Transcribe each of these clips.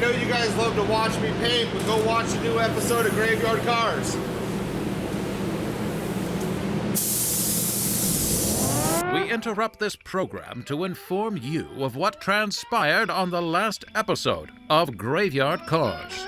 know you guys love to watch me paint, but go watch a new episode of Graveyard Carz. We interrupt this program to inform you of what transpired on the last episode of Graveyard Carz.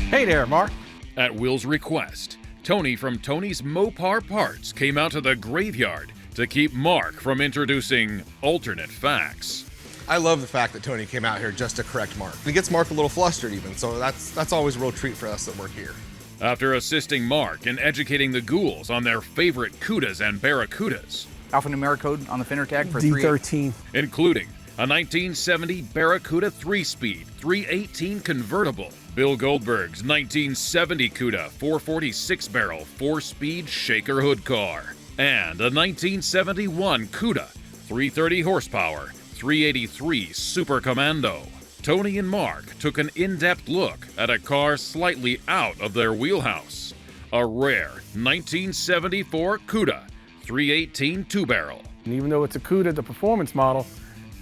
Hey there, Mark. At Will's request, Tony from Tony's Mopar Parts came out to the graveyard to keep Mark from introducing alternate facts. I love the fact that Tony came out here just to correct Mark. He gets Mark a little flustered even, so that's always a real treat for us that work here. After assisting Mark in educating the ghouls on their favorite Cudas and Barracudas, Alphanumeric code on the fender tag for D13. including a 1970 Barracuda 3-speed 318 convertible, Bill Goldberg's 1970 Cuda 446 barrel 4-speed shaker hood car, and a 1971 Cuda 330 horsepower 383 Super Commando. Tony and Mark took an in-depth look at a car slightly out of their wheelhouse, a rare 1974 Cuda 318 two-barrel. And even though it's a Cuda, the performance model,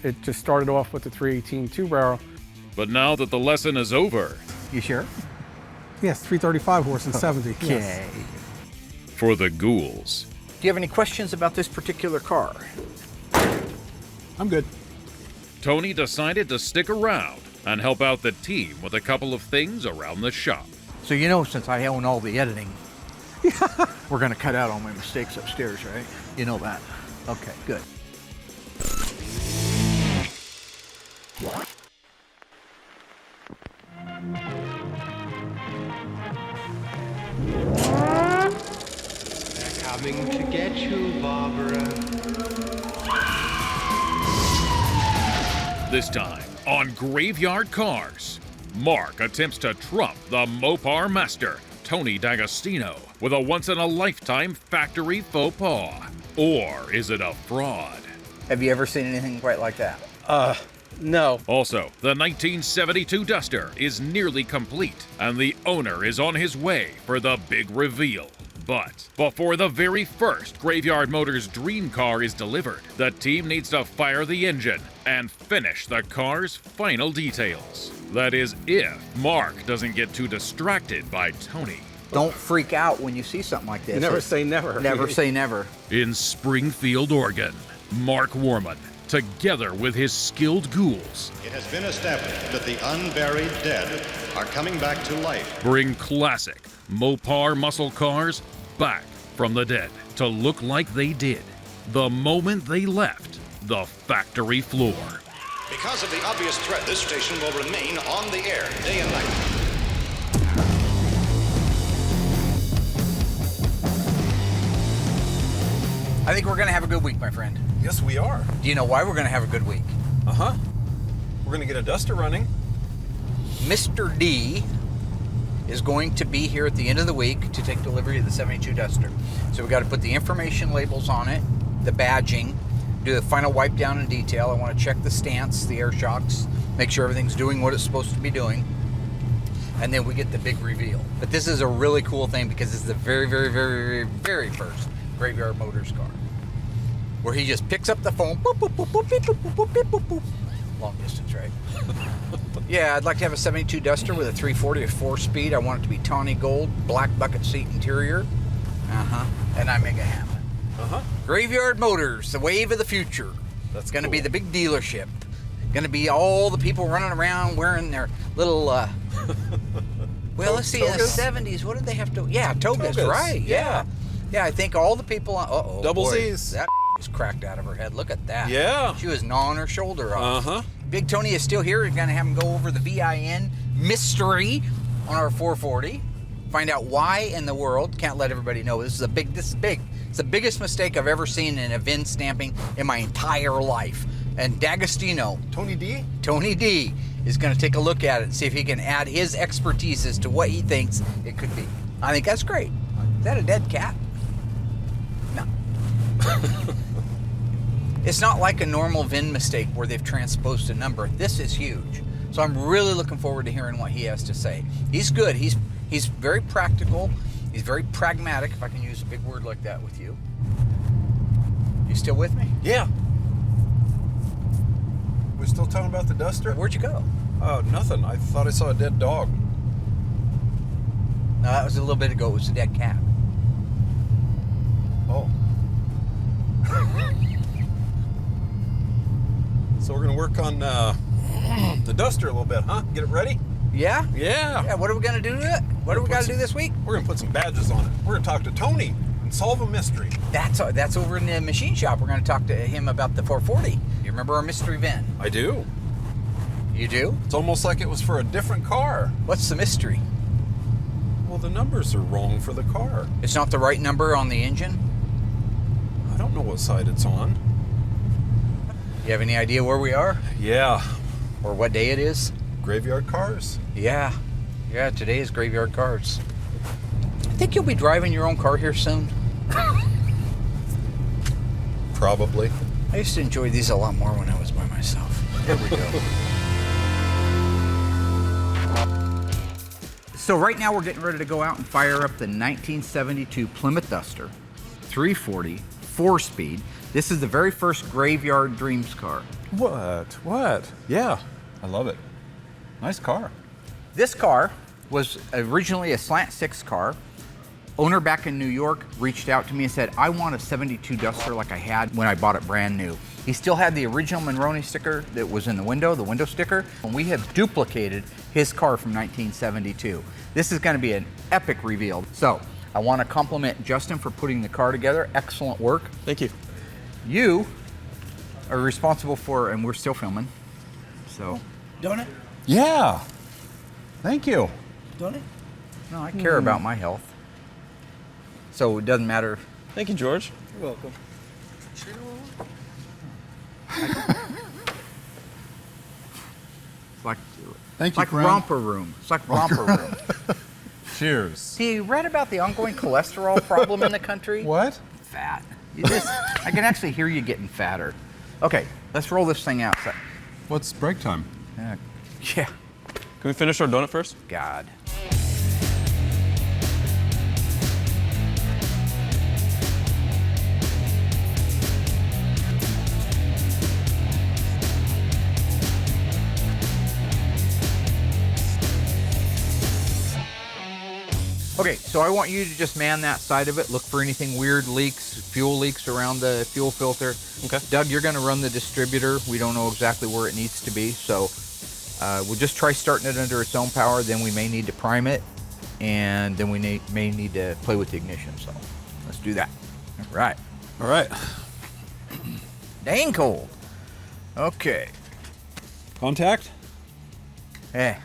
it just started off with the 318 two-barrel. But now that the lesson is over, You sure? Yes, 335 horse and 70. Okay. Yes. for the ghouls, Do you have any questions about this particular car? I'm good. Tony decided to stick around and help out the team with a couple of things around the shop. So you know, since I own all the editing, we're going to cut out all my mistakes upstairs, right? You know that. Okay, good. They're coming to get you, Barbara. This time on Graveyard Carz, Mark attempts to trump the Mopar master, Tony D'Agostino, with a once-in-a-lifetime factory faux pas. Or is it a fraud? Have you ever seen anything quite like that? No. Also, the 1972 Duster is nearly complete, and the owner is on his way for the big reveal. But before the very first Graveyard Motors dream car is delivered, the team needs to fire the engine and finish the car's final details. That is, if Mark doesn't get too distracted by Tony. Don't freak out when you see something like this. Never say never. Never say never. In Springfield, Oregon, Mark Warman, together with his skilled ghouls, It has been established that the unburied dead are coming back to life. bring classic Mopar muscle cars back from the dead to look like they did the moment they left the factory floor. Because of the obvious threat, this station will remain on the air day and night. I think we're going to have a good week, my friend. Yes, we are. Do you know why we're going to have a good week? Uh-huh. We're going to get a Duster running. Mr. D is going to be here at the end of the week to take delivery of the 72 Duster. So we got to put the information labels on it, the badging, do the final wipe down in detail. I want to check the stance, the air shocks, make sure everything's doing what it's supposed to be doing. And then we get the big reveal. But this is a really cool thing because it's the very, very, very, very, very first Graveyard Motors car, where he just picks up the phone, boop, boop, boop, boop, boop, boop, boop, boop, boop, boop. Long distance, right? Yeah, I'd like to have a 72 Duster with a 340 or 4-speed. I want it to be tawny gold, black bucket seat interior. And I make it happen. Graveyard Motors, the wave of the future. That's going to be the big dealership. Going to be all the people running around wearing their little, well, let's see, in the 70s, what did they have to, yeah, togas, right, yeah. Yeah, I think all the people, Double boy, Z's. That was cracked out of her head. Look at that. Yeah. She was gnawing her shoulder off. Uh-huh. Big Tony is still here. We're going to have him go over the VIN mystery on our 440. Find out why in the world. Can't let everybody know. This is big. It's the biggest mistake I've ever seen in a VIN stamping in my entire life. And D'Agostino, Tony D? Tony D, is going to take a look at it and see if he can add his expertise as to what he thinks it could be. I think that's great. Is that a dead cat? No. It's not like a normal VIN mistake where they've transposed a number. This is huge. So I'm really looking forward to hearing what he has to say. He's good. He's very practical. He's very pragmatic, if I can use a big word like that with you. You still with me? Yeah. We're still talking about the Duster? Where'd you go? Oh, nothing. I thought I saw a dead dog. No, that was a little bit ago. It was a dead cat. Oh. So we're gonna work on the Duster a little bit, huh? Get it ready? Yeah? Yeah. Yeah, what are we going to do to it? What do we got to do this week? We're gonna put some badges on it. We're gonna talk to Tony and solve a mystery. That's over in the machine shop. We're going to talk to him about the 440. You remember our mystery VIN? I do. You do? It's almost like it was for a different car. What's the mystery? Well, the numbers are wrong for the car. It's not the right number on the engine? I don't know what side it's on. You have any idea where we are? Yeah. Or what day it is? Graveyard cars. Yeah. Yeah, today is Graveyard Carz. Think you'll be driving your own car here soon? Probably. I used to enjoy these a lot more when I was by myself. Here we go. So right now we're getting ready to go out and fire up the 1972 Plymouth Duster 340 4-speed. This is the very first Graveyard Dreams car. What? Yeah. I love it. Nice car. This car was originally a slant 6 car. Owner back in New York reached out to me and said, I want a 72 Duster like I had when I bought it brand new. He still had the original Monroney sticker that was in the window sticker, and we have duplicated his car from 1972. This is going to be an epic reveal. So I want to compliment Justin for putting the car together. Excellent work. Thank you. You are responsible for, and we're still filming, so. Don't it? Yeah. Thank you. Don't it? No, I care about my health. So it doesn't matter. Thank you, George. You're welcome. It's like, Thank it's you, like friend. romper room. It's like romper room. Cheers. See, you read about the ongoing cholesterol problem in the country? What? Fat. I can actually hear you getting fatter. Okay, let's roll this thing out. What's break time? Yeah. Can we finish our donut first? God. Okay, so I want you to just man that side of it. Look for anything weird, leaks, fuel leaks around the fuel filter. Okay. Doug, you're gonna run the distributor. We don't know exactly where it needs to be, so we'll just try starting it under its own power. Then we may need to prime it, and then we may need to play with the ignition, so let's do that. All right. All right. Dang cold. Okay. Contact? Eh.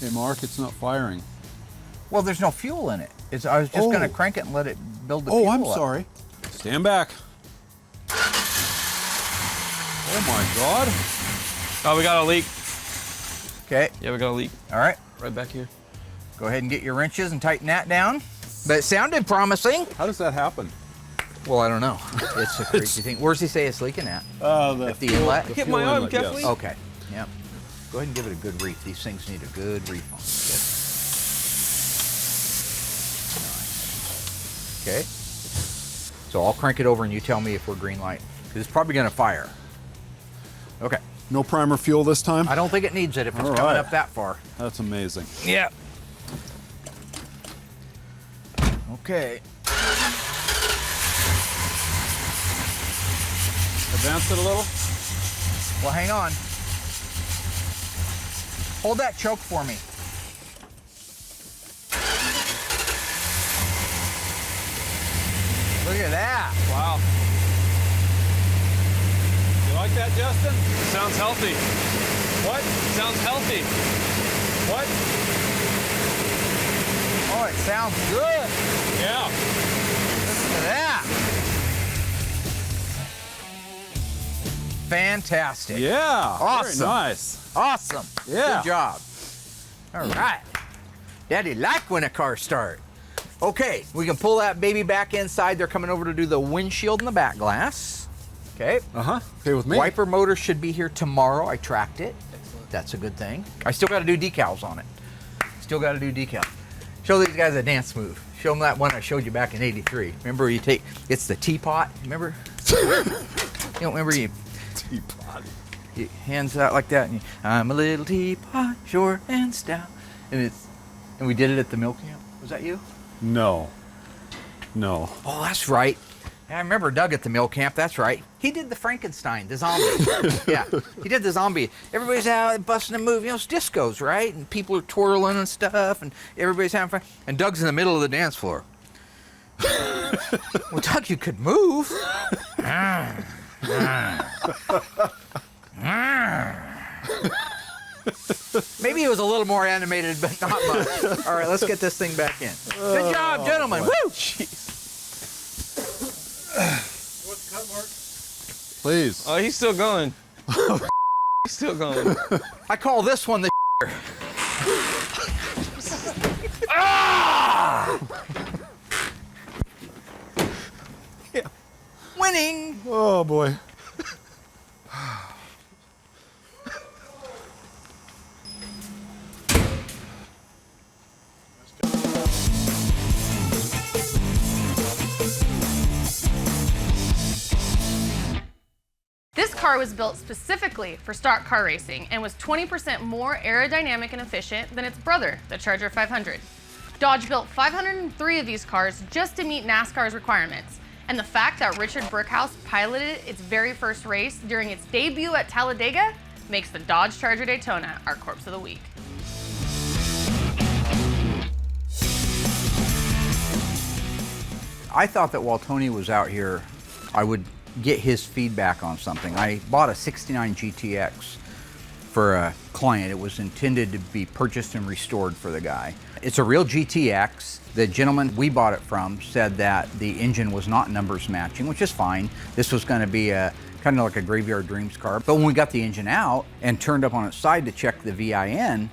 Hey, Mark, it's not firing. Well, there's no fuel in it. I was just gonna crank it and let it build the Oh, fuel I'm up. sorry. Stand back. Oh my God. Oh, we got a leak. Okay. Yeah, we got a leak All right. right back here. Go ahead and get your wrenches and tighten that down. But it sounded promising. How does that happen? Well, I don't know. It's a crazy thing. Where's he say it's leaking at? The the inlet? Hit my arm, Kathleen. Okay. Yep. Go ahead and give it a good reef. These things need a good reef on them. Okay. So I'll crank it over and you tell me if we're green light. Because it's probably going to fire. Okay. No primer fuel this time? I don't think it needs it if it's All coming right. up that far. That's amazing. Yeah. Okay. Advance it a little. Well, hang on. Hold that choke for me. Look at that. Wow. You like that, Justin? Sounds healthy. What? Sounds healthy. What? Oh, it sounds good. Yeah. Listen to that. Fantastic. Yeah. Awesome. Very nice. Awesome. Yeah. Good job. All right. Daddy like when a car starts. Okay, we can pull that baby back inside. They're coming over to do the windshield and the back glass. Okay. Okay with me. Wiper motor should be here tomorrow. I tracked it. That's a good thing. I still got to do decals on it. Still got to do decals. Show these guys a dance move. Show them that one I showed you back in '83. Remember, it's the teapot. Remember? You don't remember you? Teapot. Your hands out like that. And I'm a little teapot, short and stout. And we did it at the mill camp. Was that you? No. Oh, that's right. I remember Doug at the mill camp. That's right. He did the Frankenstein, the zombie. Yeah, he did the zombie. Everybody's out busting a move. It's discos, right? And people are twirling and stuff, and everybody's having fun. And Doug's in the middle of the dance floor. Well, Doug, you could move. Maybe it was a little more animated, but not much. All right, let's get this thing back in. Good job, gentlemen. Woo! Please. Oh, he's still going. He's still going. I call this one the Ah! Yeah. Winning! Oh boy. This car was built specifically for stock car racing and was 20% more aerodynamic and efficient than its brother, the Charger 500. Dodge built 503 of these cars just to meet NASCAR's requirements, and the fact that Richard Brickhouse piloted its very first race during its debut at Talladega makes the Dodge Charger Daytona our Corpse of the Week. I thought that while Tony was out here, I would get his feedback on something. I bought a 69 GTX for a client. It was intended to be purchased and restored for the guy. It's a real GTX. The gentleman we bought it from said that the engine was not numbers matching, which is fine. This was going to be a kind of like a Graveyard Dreams car. But when we got the engine out and turned up on its side to check the VIN,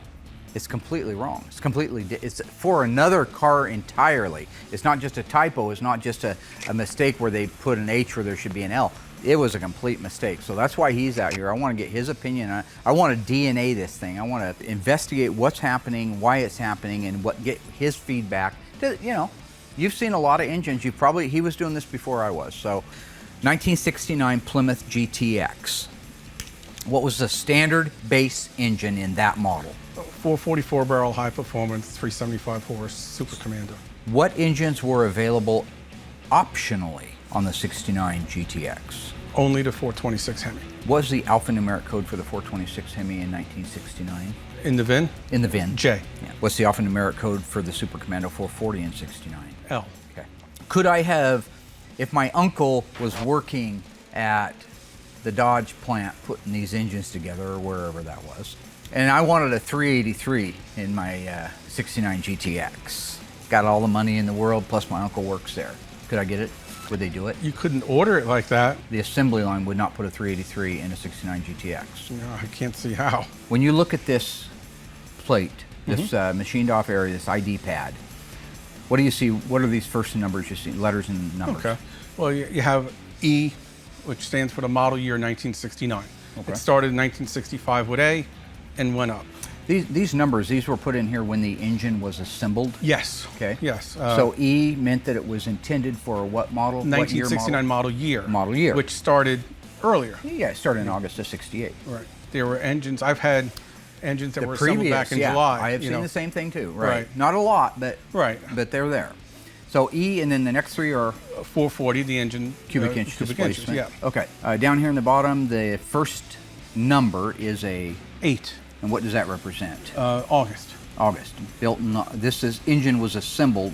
it's completely wrong. It's for another car entirely. It's not just a typo. It's not just a mistake where they put an H where there should be an L. It was a complete mistake. So that's why he's out here. I want to get his opinion. I want to DNA this thing. I want to investigate what's happening, why it's happening, and get his feedback. You know, you've seen a lot of engines. He was doing this before I was. So 1969 Plymouth GTX. What was the standard base engine in that model? 444 barrel high performance, 375 horse Super Commando. What engines were available optionally on the 69 GTX? Only the 426 Hemi. What was the alphanumeric code for the 426 Hemi in 1969? In the VIN? In the VIN. J. Yeah. What's the alphanumeric code for the Super Commando 440 in 69? L. Okay. Could I have, if my uncle was working at the Dodge plant putting these engines together or wherever that was, and I wanted a 383 in my 69 GTX. Got all the money in the world, plus my uncle works there. Could I get it? Would they do it? You couldn't order it like that. The assembly line would not put a 383 in a 69 GTX. No, I can't see how. When you look at this plate, this machined off area, this ID pad, what do you see? What are these first numbers you see? Letters and numbers. Okay. Well, you have E, which stands for the model year 1969. Okay. It started in 1965 with A and went up. These numbers, these were put in here when the engine was assembled? Yes. Okay. Yes. So E meant that it was intended for what model? 1969 model year. Model year. Which started earlier. Yeah, it started in August of 68. Right. There were engines, I've had engines that The were assembled back in July. I have you seen know. the same thing too. Right. Right. Not a lot, but But they're there. So E, and then the next three are 440, the engine. cubic inch cubic displacement. inches, yeah. Okay. Down here in the bottom, the first number is a 8. And what does that represent? August. August. Built in, engine was assembled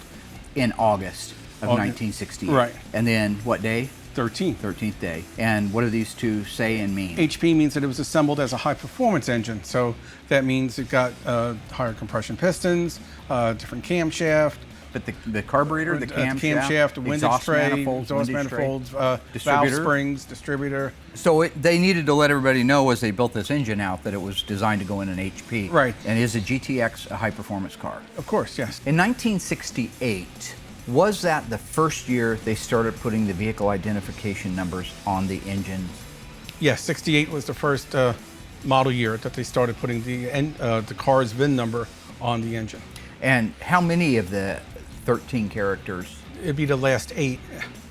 in August of August. 1968. Right. And then what day? 13th. 13th day. And what do these two say and mean? HP means that it was assembled as a high performance engine. So that means it got higher compression pistons, different camshaft. But the carburetor, the camshaft, the windage exhaust tray, manifolds, exhaust windage tray, manifolds, valve distributor. springs, distributor. So they needed to let everybody know as they built this engine out that it was designed to go in an HP. Right. And is a GTX a high performance car? Of course, yes. In 1968, Was that the first year they started putting the vehicle identification numbers on the engine? Yes, 68 was the first model year that they started putting the Carz VIN number on the engine. And how many of the 13 characters? It'd be the last 8.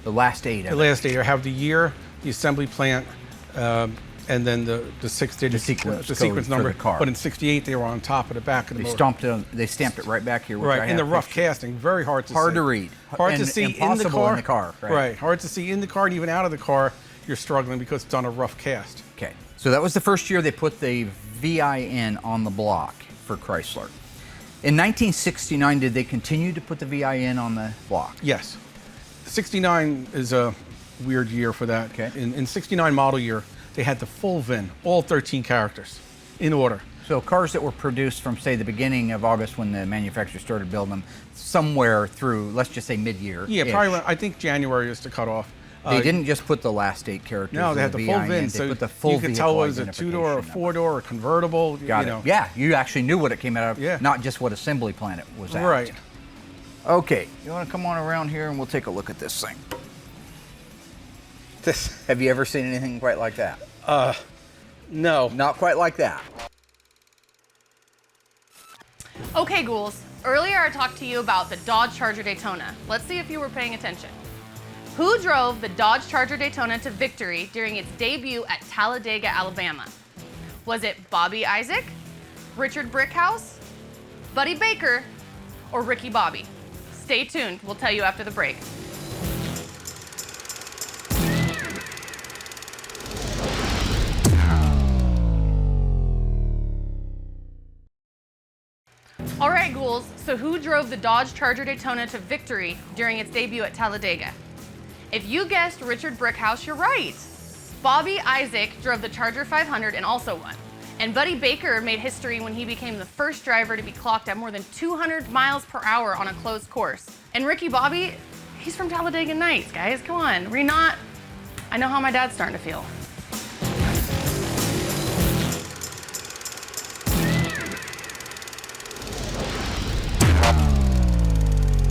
The last 8 of The last 8 have the year, the assembly plant, and then the 6-digit sequence number. For the car. But in 68, they were on top of the back of the motor. They stamped it right back here. Which Right, in the rough casting, very hard to see. Hard to read. Hard to see in the car. Right. Hard to see in the car, and even out of the car, you're struggling because it's on a rough cast. Okay, so that was the first year they put the VIN on the block for Chrysler. In 1969, did they continue to put the VIN on the block? Yes. 69 is a weird year for that. Okay. In 69 model year, they had the full VIN, all 13 characters, in order. So cars that were produced from, say, the beginning of August when the manufacturer started building them, somewhere through, let's just say mid-year. Yeah, probably, I think January is the cutoff. They didn't just put the last 8 characters. No, they had the full VIN, so put the full you could tell it was a 2-door, a 4-door, a convertible. Got it. Yeah, you actually knew what it came out of, Yeah. not just what assembly plant it was at. Right. Okay, you want to come on around here and we'll take a look at this thing. Have you ever seen anything quite like that? No. Not quite like that. Okay, ghouls. Earlier I talked to you about the Dodge Charger Daytona. Let's see if you were paying attention. Who drove the Dodge Charger Daytona to victory during its debut at Talladega, Alabama? Was it Bobby Isaac, Richard Brickhouse, Buddy Baker, or Ricky Bobby? Stay tuned. We'll tell you after the break. All right, ghouls, so who drove the Dodge Charger Daytona to victory during its debut at Talladega? If you guessed Richard Brickhouse, you're right. Bobby Isaac drove the Charger 500 and also won. And Buddy Baker made history when he became the first driver to be clocked at more than 200 miles per hour on a closed course. And Ricky Bobby, he's from Talladega Nights, guys, come on. Were you not? I know how my dad's starting to feel.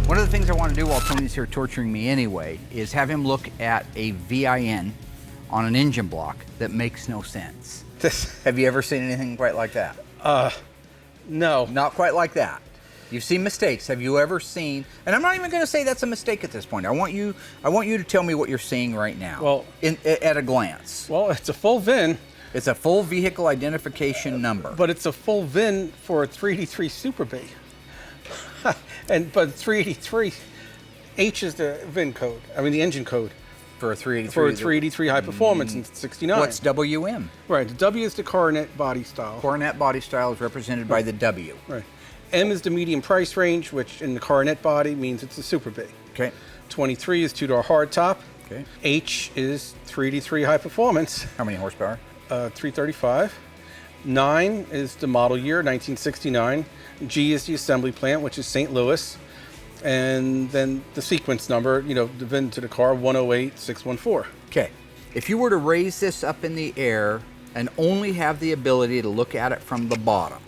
One of the things I want to do while Tony's here torturing me anyway is have him look at a VIN on an engine block that makes no sense. Have you ever seen anything quite like that? No. Not quite like that. You've seen mistakes. Have you ever seen, and I'm not even going to say that's a mistake at this point. I want you to tell me what you're seeing right now. Well, at a glance. Well, it's a full VIN. It's a full vehicle identification number. But it's a full VIN for a 383 Super B. But 383, H is the VIN code. I mean the engine code. For a 383. For a 383 high performance in 69. What's WM? Right, the W is the coronet body style. Coronet body style is represented by the W. Right. M is the medium price range, which in the coronet body means it's a Super B. Okay. 23 is 2-door hardtop. Okay. H is 383 high performance. How many horsepower? 335. 9 is the model year, 1969. G is the assembly plant, which is St. Louis. And then the sequence number, the VIN to the car, 108614. Okay. If you were to raise this up in the air and only have the ability to look at it from the bottom,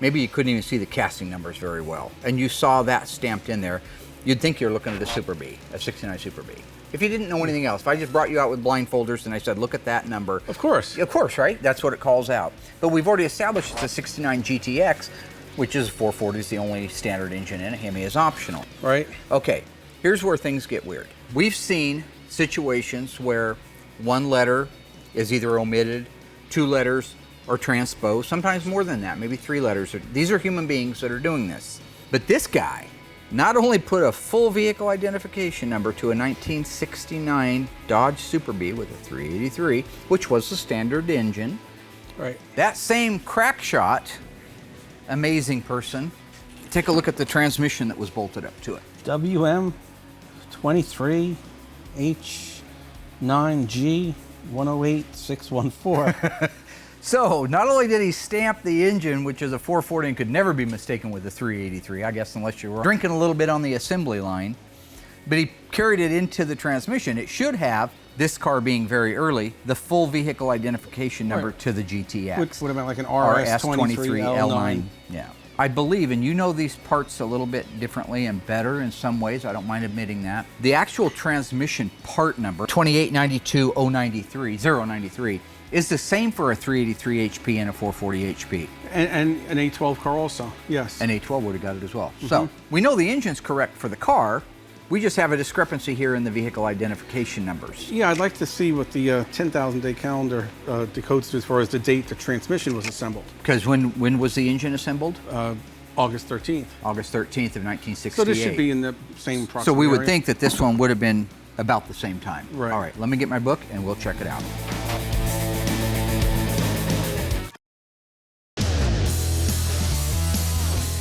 maybe you couldn't even see the casting numbers very well, and you saw that stamped in there, you'd think you're looking at a Super B, a 69 Super B. If you didn't know anything else, if I just brought you out with blindfolders and I said, look at that number. Of course. Of course, right? That's what it calls out. But we've already established it's a 69 GTX, which is 440 is the only standard engine in it. Hemi is optional. Right. Okay, here's where things get weird. We've seen situations where one letter is either omitted, 2 letters are transposed, sometimes more than that, maybe 3 letters. These are human beings that are doing this. But this guy not only put a full vehicle identification number to a 1969 Dodge Super B with a 383, which was the standard engine. Right. That same crack shot, amazing person, take a look at the transmission that was bolted up to it. WM 23 H9G 108614. So, not only did he stamp the engine, which is a 440 and could never be mistaken with a 383, I guess unless you were drinking a little bit on the assembly line, but he carried it into the transmission. It should have, this car being very early, the full vehicle identification number to the GTX. Which would have been like an RS23 L9. Yeah. I believe, and you know these parts a little bit differently and better in some ways, I don't mind admitting that. The actual transmission part number, 2892093, is the same for a 383 HP and a 440 HP. And an A12 car also, yes. An A12 would have got it as well. So we know the engine's correct for the car. We just have a discrepancy here in the vehicle identification numbers. Yeah, I'd like to see what the 10,000 day calendar decodes to as far as the date the transmission was assembled. Because when was the engine assembled? August 13th. August 13th of 1968. So this should be in the same approximate So we would area. think that this one would have been about the same time. Right. All right, let me get my book and we'll check it out.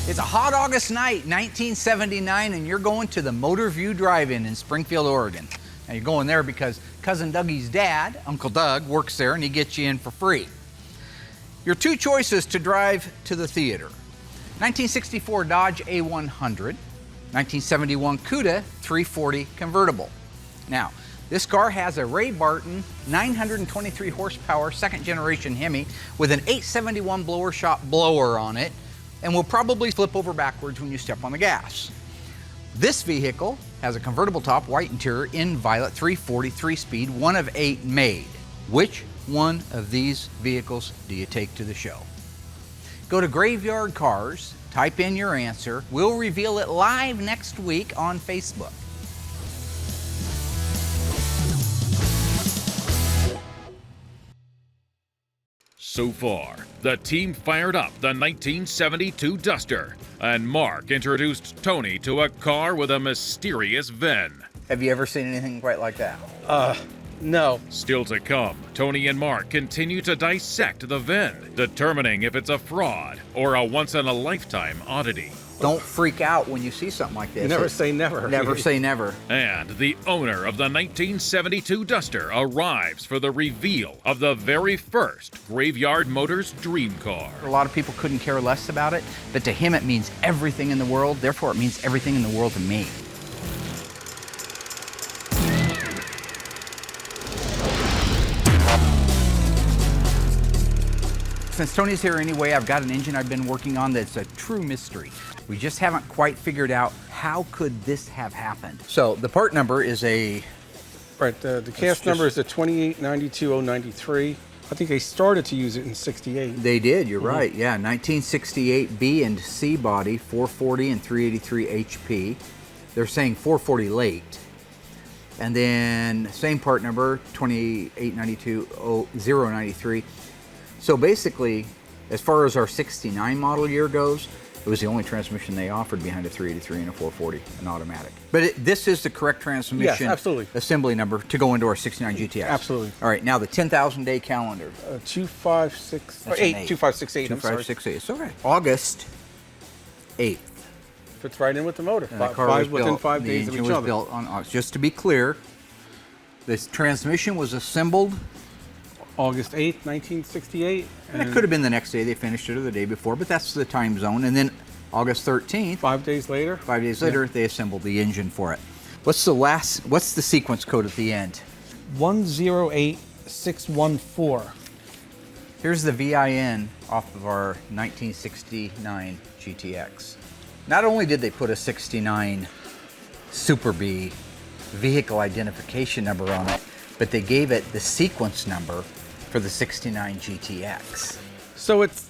It's a hot August night, 1979, and you're going to the Motor View Drive-In in Springfield, Oregon. Now you're going there because Cousin Dougie's dad, Uncle Doug, works there and he gets you in for free. Your two choices to drive to the theater: 1964 Dodge A100, 1971 Cuda 340 convertible. Now, this car has a Ray Barton 923 horsepower second generation Hemi with an 871 blower shop blower on it, and will probably flip over backwards when you step on the gas. This vehicle has a convertible top, white interior, in violet 340 3-speed, one of 8 made. Which one of these vehicles do you take to the show? Go to Graveyard Carz, type in your answer. We'll reveal it live next week on Facebook. So far, the team fired up the 1972 Duster, and Mark introduced Tony to a car with a mysterious VIN. Have you ever seen anything quite like that? No. Still to come, Tony and Mark continue to dissect the VIN, determining if it's a fraud or a once-in-a-lifetime oddity. Don't freak out when you see something like this. Never say never. Never say never. And the owner of the 1972 Duster arrives for the reveal of the very first Graveyard Motors dream car. A lot of people couldn't care less about it, but to him it means everything in the world, therefore it means everything in the world to me. Since Tony's here anyway, I've got an engine I've been working on that's a true mystery. We just haven't quite figured out how could this have happened. So the part number is a... Right, the cast number is the 2892093. I think they started to use it in 68. They did, you're right, yeah. 1968 B and C body, 440 and 383 HP. They're saying 440 late. And then same part number, 2892093. So basically, as far as our 69 model year goes, it was the only transmission they offered behind a 383 and a 440, an automatic. But this is the correct transmission assembly number to go into our 69 GTX. Absolutely. All right, now the 10,000 day calendar. 2568. 2568. 2568. It's all right. August 8th. Fits right in with the motor. The car was within built, 5 days of the each engine was other. built on August. Just to be clear, this transmission was assembled August 8th, 1968. And it could have been the next day they finished it or the day before, but that's the time zone. And then August 13th, 5 days later. 5 days later, they assembled the engine for it. What's the sequence code at the end? 108614. Here's the VIN off of our 1969 GTX. Not only did they put a 69 Super B vehicle identification number on it, but they gave it the sequence number for the 69 GTX. So it's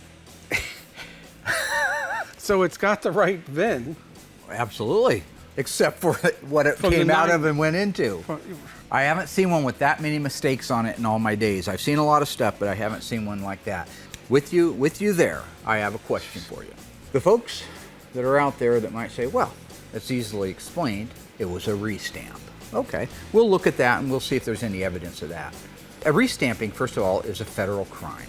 so it's got the right VIN. Absolutely, except for what it came out of and went into. I haven't seen one with that many mistakes on it in all my days. I've seen a lot of stuff, but I haven't seen one like that. With you there, I have a question for you. The folks that are out there that might say, well, it's easily explained, it was a restamp. Okay, we'll look at that and we'll see if there's any evidence of that. A restamping, first of all, is a federal crime.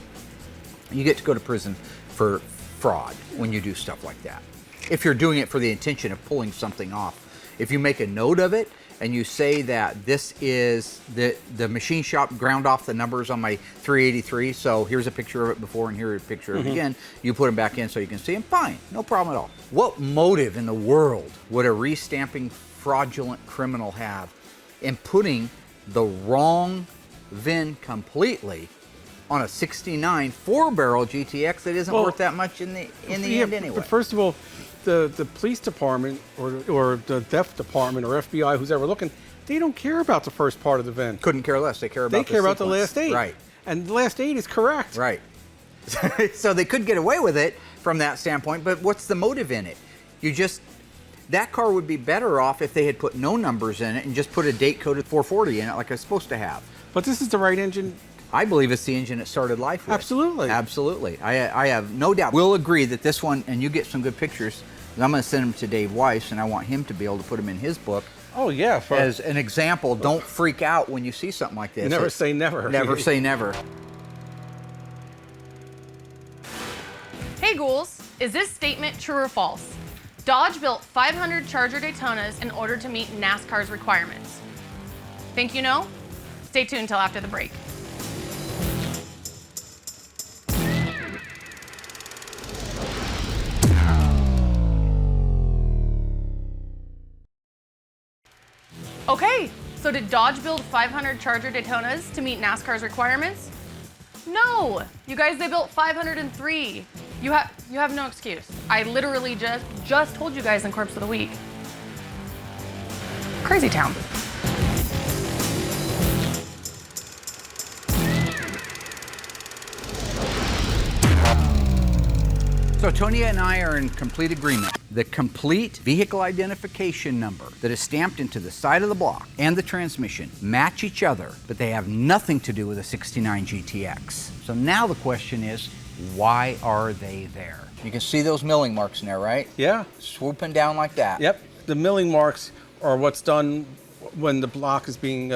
You get to go to prison for fraud when you do stuff like that. If you're doing it for the intention of pulling something off. If you make a note of it and you say that this is the machine shop ground off the numbers on my 383, so here's a picture of it before and here's a picture of it again, you put them back in so you can see them, fine, no problem at all. What motive in the world would a restamping fraudulent criminal have in putting the wrong VIN completely on a 69 4-barrel GTX that isn't worth that much in the end anyway. But first of all, the police department or the theft department or FBI, who's ever looking, they don't care about the first part of the VIN. Couldn't care less. They care about the last 8. Right. And the last 8 is correct. Right. So they could get away with it from that standpoint, but what's the motive in it? That car would be better off if they had put no numbers in it and just put a date-coded 440 in it like it's supposed to have. But this is the right engine. I believe it's the engine it started life with. Absolutely. Absolutely. I have no doubt. We'll agree that this one, and you get some good pictures, I'm going to send them to Dave Weiss, and I want him to be able to put them in his book. Oh, yeah. As an example, don't freak out when you see something like this. Never say never. Never say never. Hey ghouls, is this statement true or false? Dodge built 500 Charger Daytonas in order to meet NASCAR's requirements. Think you know? Stay tuned until after the break. Okay, so did Dodge build 500 Charger Daytonas to meet NASCAR's requirements? No, you guys, they built 503. You have no excuse. I literally just told you guys in Corpse of the Week. Crazy town. So Tonya and I are in complete agreement. The complete vehicle identification number that is stamped into the side of the block and the transmission match each other, but they have nothing to do with a 69 GTX. So now the question is, why are they there? You can see those milling marks in there, right? Yeah. Swooping down like that. Yep. The milling marks are what's done when the block is being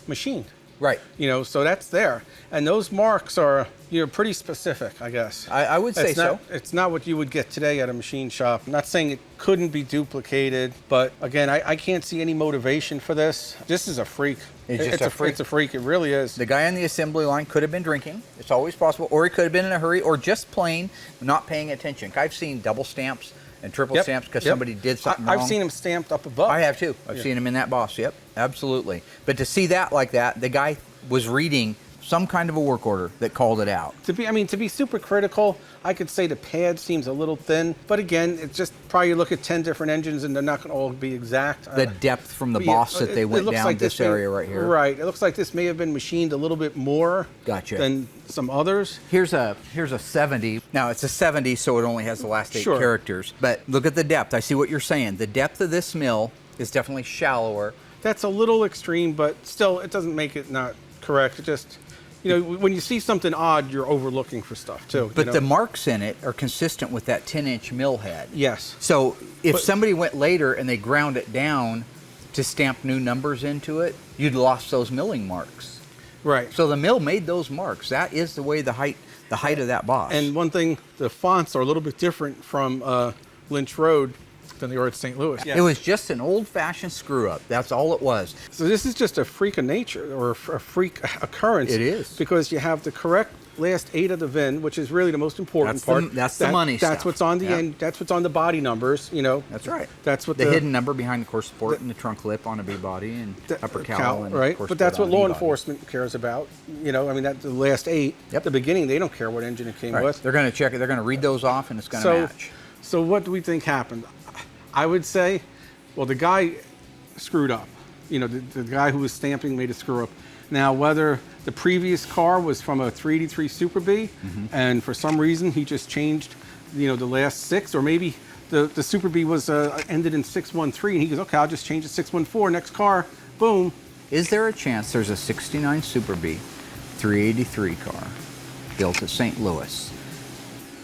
machined. Right. So that's there. And those marks are, pretty specific, I guess. I would say so. It's not what you would get today at a machine shop. I'm not saying it couldn't be duplicated, but again, I can't see any motivation for this. This is a freak. It's a freak. It's a freak, it really is. The guy on the assembly line could have been drinking. It's always possible. Or he could have been in a hurry, or just plain not paying attention. I've seen double stamps and triple stamps because somebody did something wrong. I've seen them stamped up above. I have too. I've seen them in that boss. Yep, absolutely. But to see that like that, the guy was reading some kind of a work order that called it out. To be super critical, I could say the pad seems a little thin, but again, it's just probably you look at 10 different engines and they're not going to all be exact. The depth from the boss that they went down like this area right here. Right. It looks like this may have been machined a little bit more than some others. Here's a 70. Now it's a 70, so it only has the last 8 characters. But look at the depth. I see what you're saying. The depth of this mill is definitely shallower. That's a little extreme, but still, it doesn't make it not correct. It just, when you see something odd, you're overlooking for stuff too. But the marks in it are consistent with that 10-inch mill head. Yes. So if somebody went later and they ground it down to stamp new numbers into it, you'd lost those milling marks. Right. So the mill made those marks. That is the way the height of that boss. And one thing, the fonts are a little bit different from Lynch Road than they are at St. Louis. It was just an old-fashioned screw-up. That's all it was. So this is just a freak of nature, or a freak occurrence. It is. Because you have the correct last 8 of the VIN, which is really the most important part. That's the money stuff. That's what's on the end. That's what's on the body numbers. That's right. That's what the hidden number behind the core support and the trunk lip on a B body and upper cowl and right. core But that's what law body. enforcement cares about. That's the last 8. At the beginning, they don't care what engine it came with. They're going to check it. They're going to read those off, and it's going to match. So what do we think happened? I would say, well, the guy screwed up. The guy who was stamping made a screw up. Now, whether the previous car was from a 383 Super B, and for some reason he just changed, the last 6, or maybe the Super B was ended in 613, and he goes, okay, I'll just change to 614. Next car, boom. Is there a chance there's a 69 Super B 383 car built at St. Louis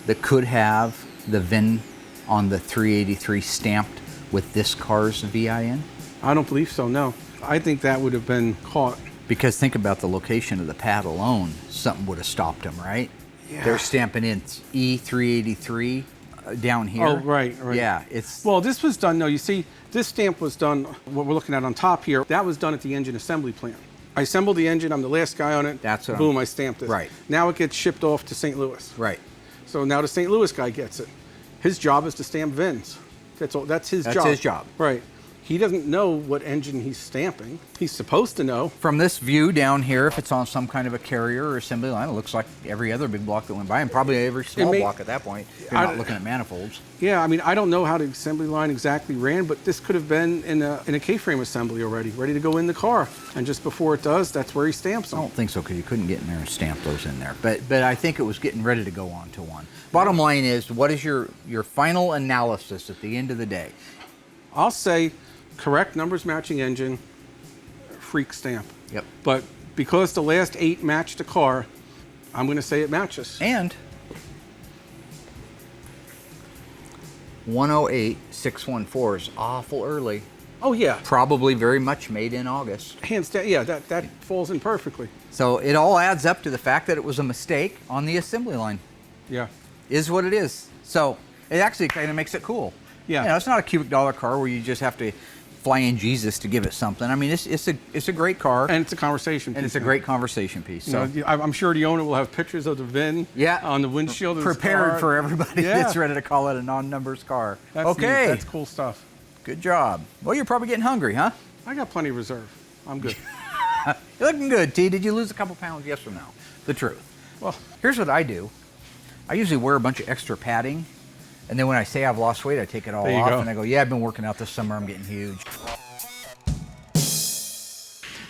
that could have the VIN on the 383 stamped with this car's VIN? I don't believe so, no. I think that would have been caught. Because think about the location of the pad alone, something would have stopped them, right? Yeah. They're stamping in E383 down here. Oh, right. Yeah, Well, this was done, no, you see, this stamp was done, what we're looking at on top here, that was done at the engine assembly plant. I assembled the engine, I'm the last guy on it. Boom, I stamped it. Right. Now it gets shipped off to St. Louis. Right. So now the St. Louis guy gets it. His job is to stamp VINs. That's all. That's his job. That's his job. Right. He doesn't know what engine he's stamping. He's supposed to know. From this view down here, if it's on some kind of a carrier or assembly line, it looks like every other big block that went by, and probably every small block at that point, if you're not looking at manifolds. Yeah, I mean, I don't know how the assembly line exactly ran, but this could have been in a K-frame assembly already, ready to go in the car. And just before it does, that's where he stamps them. I don't think so, because you couldn't get in there and stamp those in there. But I think it was getting ready to go on to one. Bottom line is, what is your final analysis at the end of the day? I'll say correct numbers matching engine, freak stamp. Yep. But because the last 8 matched the car, I'm going to say it matches. And 108,614 is awful early. Oh, yeah. Probably very much made in August. Hands down, yeah, that falls in perfectly. So it all adds up to the fact that it was a mistake on the assembly line. Yeah. Is what it is. So it actually kind of makes it cool. Yeah. You know, it's not a cubic dollar car where you just have to fly in Jesus to give it something. I mean, it's a great car. And it's a conversation piece. And it's a great conversation piece. So you know, I'm sure the owner will have pictures of the VIN on the windshield of his prepared car. for everybody that's ready to call it a non-numbers car. That's okay. Neat. That's cool stuff. Good job. Well, you're probably getting hungry, huh? I got plenty of reserve. I'm good. You're looking good, T. Did you lose a couple pounds, yes or no? The truth. Well, here's what I do. I usually wear a bunch of extra padding, and then when I say I've lost weight, I take it all off, and I go, yeah, I've been working out this summer, I'm getting huge.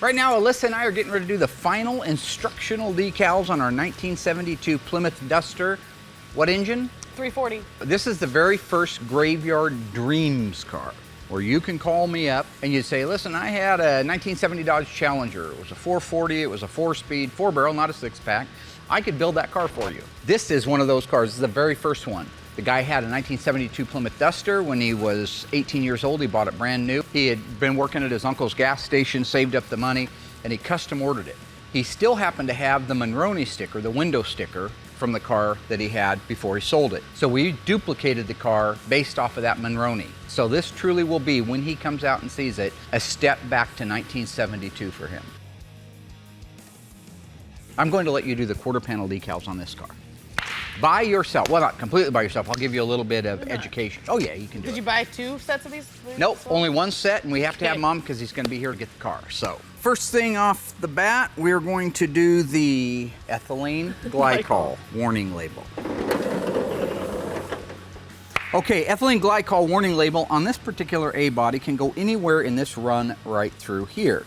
Right now, Alyssa and I are getting ready to do the final instructional decals on our 1972 Plymouth Duster. What engine? 340. This is the very first Graveyard Dreams car, where you can call me up and you'd say, listen, I had a 1970 Dodge Challenger. It was a 440, it was a 4-speed, 4-barrel, not a 6-pack. I could build that car for you. This is one of those cars. This is the very first one. The guy had a 1972 Plymouth Duster. When he was 18 years old, he bought it brand new. He had been working at his uncle's gas station, saved up the money, and he custom ordered it. He still happened to have the Monroney sticker, the window sticker, from the car that he had before he sold it. So we duplicated the car based off of that Monroney. So this truly will be, when he comes out and sees it, a step back to 1972 for him. I'm going to let you do the quarter panel decals on this car. By yourself. Well, not completely by yourself. I'll give you a little bit of education. Oh yeah, you can do it. Did you buy 2 sets of these? Nope, only one set, and we have to have Mom because he's going to be here to get the car. So, first thing off the bat, we're going to do the ethylene glycol warning label. Okay, ethylene glycol warning label on this particular A-body can go anywhere in this run right through here.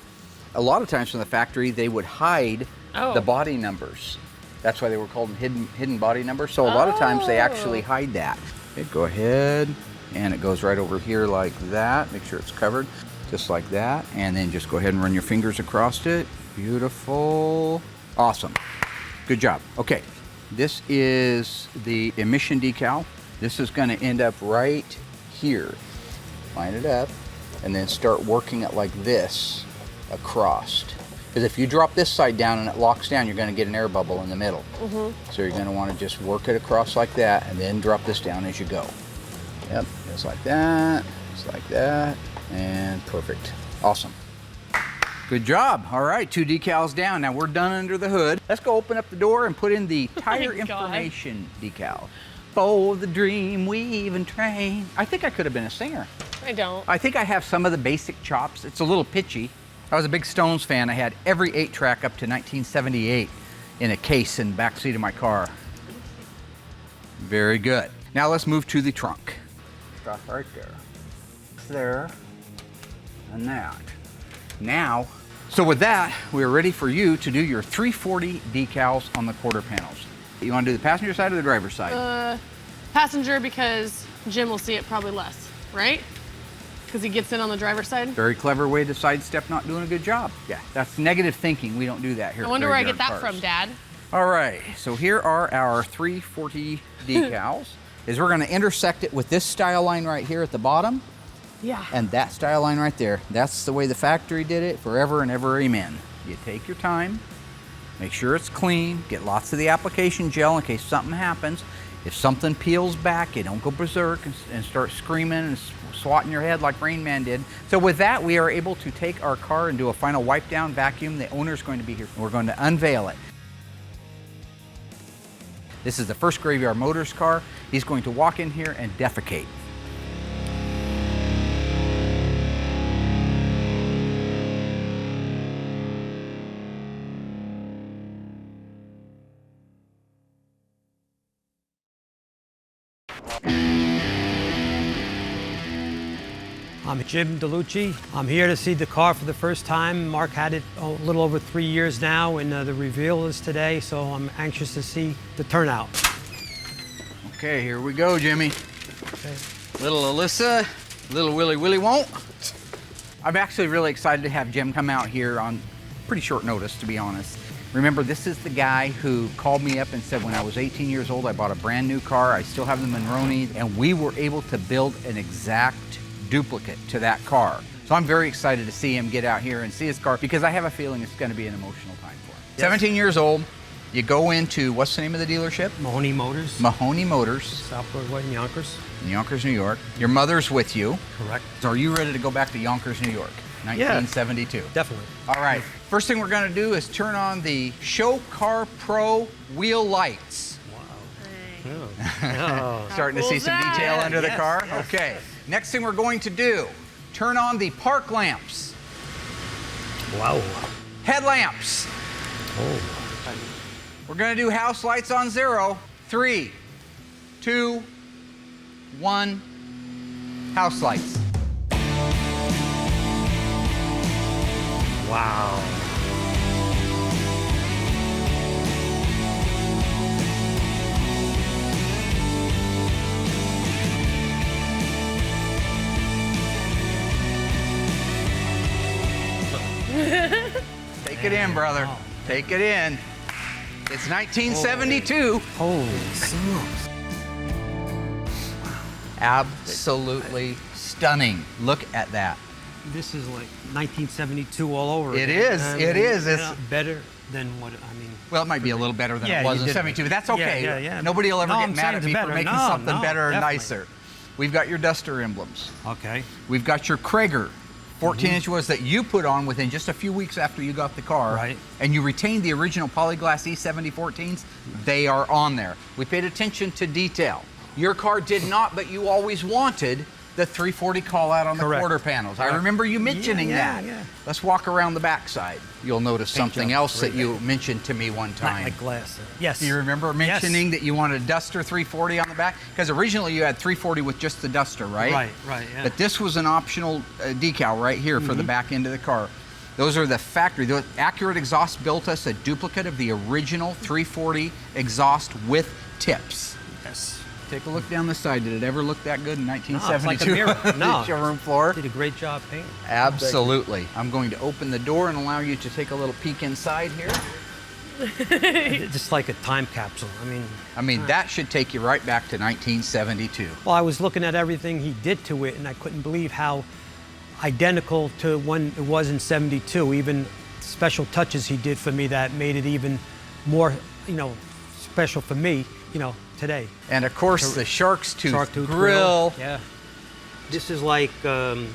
A lot of times from the factory, they would hide the body numbers. That's why they were called hidden body numbers. So a lot of times they actually hide that. Okay, go ahead, and it goes right over here like that. Make sure it's covered, just like that. And then just go ahead and run your fingers across it. Beautiful. Awesome. Good job. Okay, this is the emission decal. This is going to end up right here. Line it up, and then start working it like this across. Because if you drop this side down and it locks down, you're going to get an air bubble in the middle. So you're going to want to just work it across like that, and then drop this down as you go. Yep, just like that, and perfect. Awesome. Good job. All right, 2 decals down. Now we're done under the hood. Let's go open up the door and put in the tire information decal. For the dream weave and train. I think I could have been a singer. I don't. I think I have some of the basic chops. It's a little pitchy. I was a big Stones fan. I had every 8-track up to 1978 in a case in the back seat of my car. Very good. Now let's move to the trunk. Stop right there. There. And that. Now, so with that, we're ready for you to do your 340 decals on the quarter panels. You want to do the passenger side or the driver's side? Passenger, because Jim will see it probably less, right? Because he gets in on the driver's side. Very clever way to sidestep not doing a good job. Yeah, that's negative thinking. We don't do that here. I wonder where I get that from, Dad. All right, so here are our 340 decals. Is we're going to intersect it with this style line right here at the bottom. Yeah. And that style line right there. That's the way the factory did it forever and ever, amen. You take your time, make sure it's clean, get lots of the application gel in case something happens. If something peels back, you don't go berserk and start screaming and swatting your head like Rain Man did. So with that, we are able to take our car and do a final wipe down vacuum. The owner's going to be here. We're going to unveil it. This is the first Graveyard Motors car. He's going to walk in here and defecate. I'm Jim DeLucci. I'm here to see the car for the first time. Mark had it a little over 3 years now, and the reveal is today, so I'm anxious to see the turnout. Okay, here we go, Jimmy. Okay. Little Alyssa, little Willie won't. I'm actually really excited to have Jim come out here on pretty short notice, to be honest. Remember, this is the guy who called me up and said when I was 18 years old, I bought a brand new car. I still have the Monroney, and we were able to build an exact duplicate to that car. So I'm very excited to see him get out here and see his car because I have a feeling it's going to be an emotional time for him. Yes. 17 years old, you go into, what's the name of the dealership? Mahoney Motors. Mahoney Motors. Southport Way in Yonkers. In Yonkers, New York. Your mother's with you. Correct. So are you ready to go back to Yonkers, New York? 1972. Yeah, definitely. All right. First thing we're going to do is turn on the Show Car Pro wheel lights. Wow. Oh. Starting to see some detail under the car? Yes. Okay. Next thing we're going to do, turn on the park lamps. Wow. Headlamps. Oh. We're going to do house lights on 0. 3, 2, 1. House lights. Wow. Take it in, brother. Wow. Take it in. It's 1972. Holy smokes. Absolutely stunning. Look at that. This is like 1972 all over It again. is. I It mean, is. you It's know, better than what, I mean. Well, it might be a little better than Yeah, it was you in did. 72, but that's okay. Yeah. Nobody will ever No, get I'm mad saying at it's me for better. making No, something no, better and definitely. nicer. We've got your Duster emblems. Okay. We've got your Krager 14-inch wheels that you put on within just a few weeks after you got the car. Right. And you retained the original Polyglass E70 14s. They are on there. We paid attention to detail. Your car did not, but you always wanted the 340 call out on the Correct. quarter panels. I Correct. remember you mentioning that. Yeah. Let's walk around the backside. You'll notice Paint something job. else that you mentioned to me one Not time. like glass. Yes. Do you remember mentioning that you wanted a Duster 340 on the back? Because originally you had 340 with just the Duster, right? Right, yeah. But this was an optional decal right here for the back end of the car. Those are the factory. The Accurate Exhaust built us a duplicate of the original 340 exhaust with tips. Yes. Take a look down the side. Did it ever look that good in No, it's 1972? like a mirror. No. The showroom floor? Did a great job painting. Absolutely. I'm going to open the door and allow you to take a little peek inside here. Just like a time capsule. I mean, that should take you right back to 1972. Well, I was looking at everything he did to it, and I couldn't believe how identical to when it was in '72. Even special touches he did for me that made it even more, special for me, today. And of course, the Shark's Tooth Shark-tooth grill. Yeah. This is like an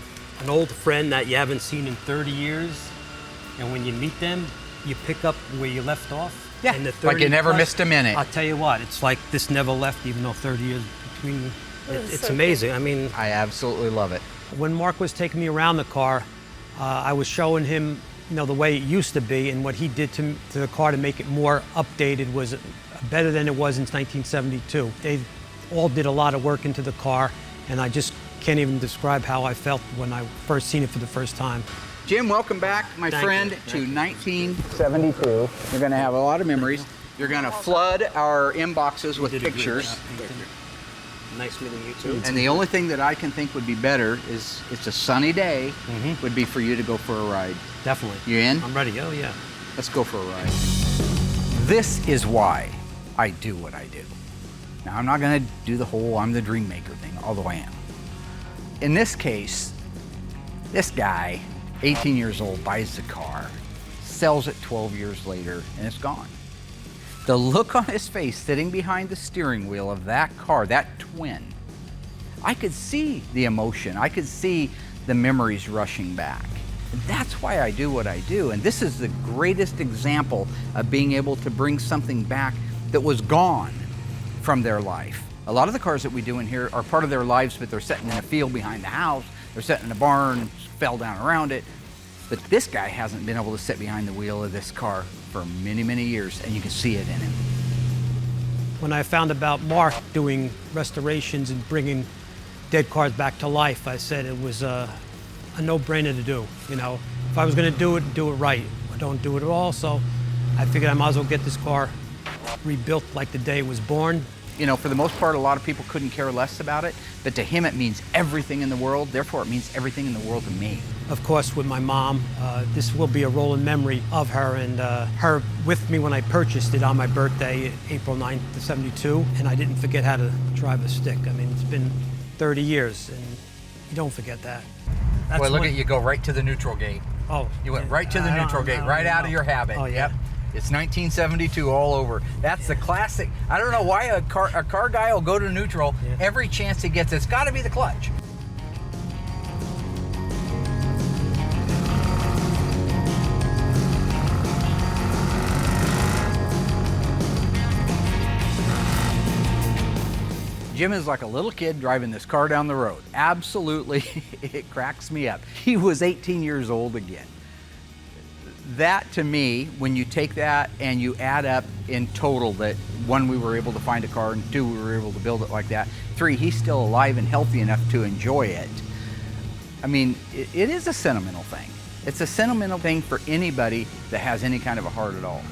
old friend that you haven't seen in 30 years, and when you meet them, you pick up where you left off. Yeah, And the like you 30 never plus, missed a minute. I'll tell you what, it's like this never left, even though 30 years between. It's amazing. I absolutely love it. When Mark was taking me around the car, I was showing him, the way it used to be, and what he did to the car to make it more updated was better than it was in 1972. They all did a lot of work into the car, and I just can't even describe how I felt when I first seen it for the first time. Jim, welcome back, my friend, to 1972. You're going to have a lot of memories. You're going to flood our inboxes with pictures. Nice meeting you too. And the only thing that I can think would be better is it's a sunny day, would be for you to go for a ride. Definitely. You in? I'm ready. Oh, yeah. Let's go for a ride. This is why I do what I do. Now, I'm not going to do the whole I'm the dream maker thing, although I am. In this case, this guy, 18 years old, buys the car, sells it 12 years later, and it's gone. The look on his face sitting behind the steering wheel of that car, that twin, I could see the emotion. I could see the memories rushing back. And that's why I do what I do. And this is the greatest example of being able to bring something back that was gone from their life. A lot of the cars that we do in here are part of their lives, but they're sitting in a field behind the house, they're sitting in a barn, fell down around it. But this guy hasn't been able to sit behind the wheel of this car for many, many years, and you can see it in him. When I found about Mark doing restorations and bringing dead cars back to life. I said it was a no-brainer to do. You know, if I was going to do it right. I don't do it at all, so I figured I might as well get this car rebuilt like the day it was born. You know, for the most part, a lot of people couldn't care less about it, but to him it means everything in the world, therefore it means everything in the world to me. Of course, with my mom, this will be a rolling memory of her and her with me when I purchased it on my birthday, April 9th, '72, and I didn't forget how to drive a stick. I mean, it's been 30 years, and you don't forget that. Boy, look at you go right to the neutral gate. Oh. You went right to the neutral gate, right out of your habit. Oh, yeah. Yep. It's 1972 all over. That's the classic. I don't know why a car guy will go to neutral every chance he gets. It's got to be the clutch. Jim is like a little kid driving this car down the road. Absolutely, it cracks me up. He was 18 years old again. That to me, when you take that and you add up in total that 1, we were able to find a car, and 2, we were able to build it like that. 3, he's still alive and healthy enough to enjoy it. I mean, it is a sentimental thing. It's a sentimental thing for anybody that has any kind of a heart at all.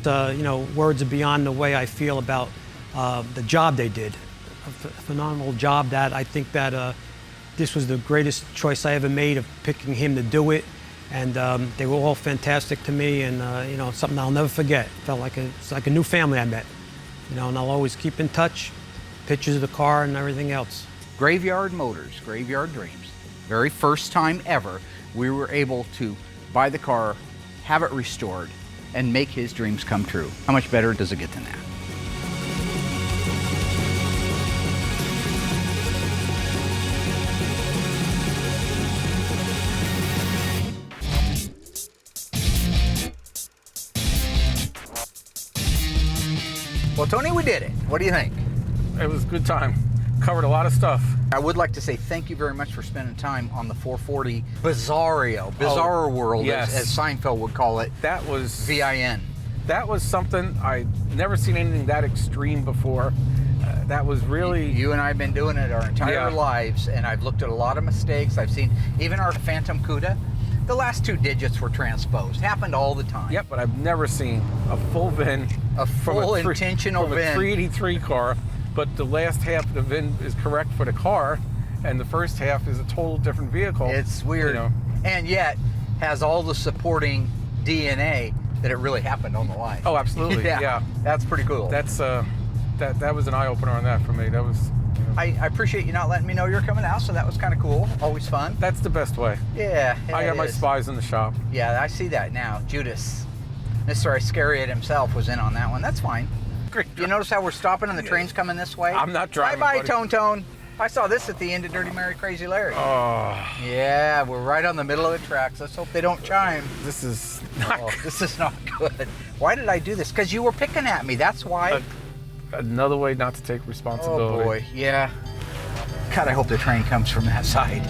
You know, words are beyond the way I feel about the job they did. A phenomenal job that I think that this was the greatest choice I ever made of picking him to do it. And they were all fantastic to me, and you know, something I'll never forget. Felt like it's like a new family I met. You know, and I'll always keep in touch, pictures of the car and everything else. Graveyard Motors, Graveyard Dreams. Very first time ever, we were able to buy the car, have it restored, and make his dreams come true. How much better does it get than that? Well, Tony, we did it. What do you think? It was a good time. Covered a lot of stuff. I would like to say thank you very much for spending time on the 440 Bizarro world, yes. as Seinfeld would call it. That was VIN. That was something I'd never seen anything that extreme before. That was really... You and I have been doing it our entire lives, and I've looked at a lot of mistakes. I've seen even our Phantom Cuda. The last 2 digits were transposed. Happened all the time. Yep, but I've never seen a full VIN. A full intentional from VIN. a 383 car, but the last half of the VIN is correct for the car, and the first half is a total different vehicle. It's weird. You know. And yet has all the supporting DNA that it really happened on the line. Oh, absolutely. Yeah. That's pretty cool. That's that was an eye-opener on that for me. That was... I appreciate you not letting me know you're coming out, so that was kind of cool. Always fun. That's the best way. Yeah, I got my spies in the shop. Yeah, I see that now. Judas, Mr. Iscariot himself was in on that one. That's fine. Great. You notice how we're stopping and the train's coming this way? I'm not driving, Bye-bye, buddy. Tone Tone. I saw this at the end of Dirty Mary Crazy Larry. Oh. Yeah, we're right on the middle of the tracks. Let's hope they don't chime. This is not good. This is not good. Why did I do this? Because you were picking at me. That's why. Another way not to take responsibility. Oh boy, yeah. God, I hope the train comes from that side.